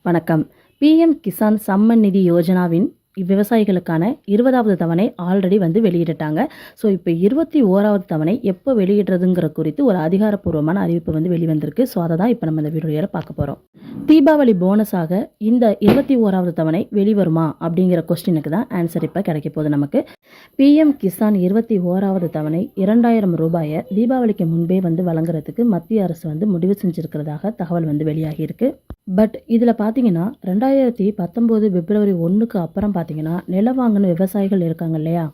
வணக்கம். PM Kisan summon நிதி யோஜனாவின் விவசாயிகளுக்கான 20வது தவணை ஆல்ரெடி வெளியிட்டுட்டாங்க. ஸோ இப்போ 21வது தவணை எப்போ வெளியிடுறதுங்கிற குறித்து ஒரு அதிகாரப்பூர்வமான அறிவிப்பு வெளிவந்திருக்கு. ஸோ அதை தான் இப்போ நம்ம இந்த வீடியோவில் பார்க்க போகிறோம். தீபாவளி போனஸாக இந்த 21வது தவணை வெளிவருமா அப்படிங்கிற கொஸ்டினுக்கு தான் ஆன்சர் இப்போ கிடைக்க போகுது நமக்கு. பிஎம் கிசான் 21வது தவணை 2000 ரூபாயை தீபாவளிக்கு முன்பே வழங்குறதுக்கு மத்திய அரசு முடிவு செஞ்சிருக்கிறதாக தகவல் வெளியாகி இருக்கு. பட் இதில் பார்த்தீங்கன்னா 2019 பிப்ரவரி 1க்கு அப்புறம் பார்த்தீங்கன்னா நிலம் வாங்கின விவசாயிகள் இருக்காங்க இல்லையா,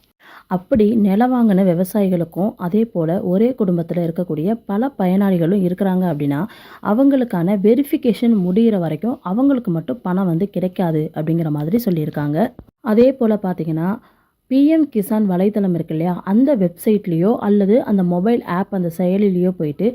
அப்படி நிலம் வாங்கின விவசாயிகளுக்கும் அதே போல் ஒரே குடும்பத்தில் இருக்கக்கூடிய பல பயனாளிகளும் இருக்கிறாங்க அப்படின்னா அவங்களுக்கான வெரிஃபிகேஷன் முடிகிற வரைக்கும் அவங்களுக்கு மட்டும் பணம் கிடைக்காது அப்படிங்கிற மாதிரி சொல்லியிருக்காங்க. அதே போல் பார்த்தீங்கன்னா பிஎம் கிசான் வலைத்தளம் இருக்கு இல்லையா, அந்த வெப்சைட்லேயோ அல்லது அந்த மொபைல் ஆப் அந்த செயலிலேயோ போயிட்டு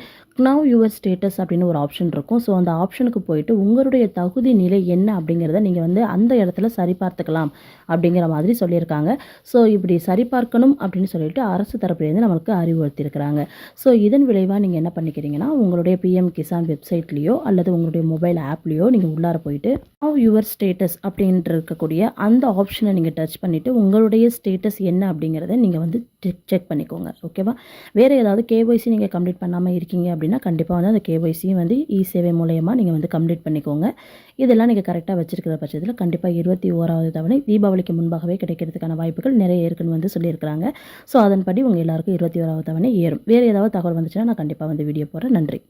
நவ் யுவர் ஸ்டேட்டஸ் அப்படின்னு ஒரு ஆப்ஷன் இருக்கும். ஸோ அந்த ஆப்ஷனுக்கு போயிட்டு உங்களுடைய தகுதி நிலை என்ன அப்படிங்கிறத நீங்கள் அந்த இடத்துல சரிபார்த்துக்கலாம் அப்படிங்கிற மாதிரி சொல்லியிருக்காங்க. ஸோ இப்படி சரிபார்க்கணும் அப்படின்னு சொல்லிட்டு அரசு தரப்புலேருந்து நம்மளுக்கு அறிவுறுத்தியிருக்கிறாங்க. ஸோ இதன் விளைவாக நீங்கள் என்ன பண்ணிக்கிறீங்கன்னா உங்களுடைய பிஎம் கிசான் வெப்சைட்லேயோ அல்லது உங்களுடைய மொபைல் ஆப்லேயோ நீங்கள் உள்ளார போயிட்டு நவ் யுவர் ஸ்டேட்டஸ் அப்படின்ட்டு இருக்கக்கூடிய அந்த ஆப்ஷனை நீங்கள் டச் பண்ணிவிட்டு உங்களுடைய ஸ்டேட்டஸ் என்ன அப்படிங்கிறத நீங்கள் செக் பண்ணிக்கோங்க. ஓகேவா? வேறு ஏதாவது கேஒய்சி நீங்கள் கம்ப்ளீட் பண்ணாமல் இருக்கீங்க அப்படின்னா கண்டிப்பாக அந்த கேஒய்சியும் இ சேவை மூலயமா நீங்கள் கம்ப்ளீட் பண்ணிக்கோங்க. இதெல்லாம் நீங்கள் கரெக்டாக வச்சிருக்கிற பட்சத்தில் கண்டிப்பாக 21வது தவணை தீபாவளிக்கு முன்பாகவே கிடைக்கிறதுக்கான வாய்ப்புகள் நிறைய இருக்குன்னு சொல்லியிருக்கிறாங்க. ஸோ அதன்படி உங்கள் எல்லாருக்கும் 21வது தவணை ஏறும். வேறு ஏதாவது தகவல் வந்துச்சுன்னா நான் கண்டிப்பாக வீடியோ போடுறேன். நன்றி.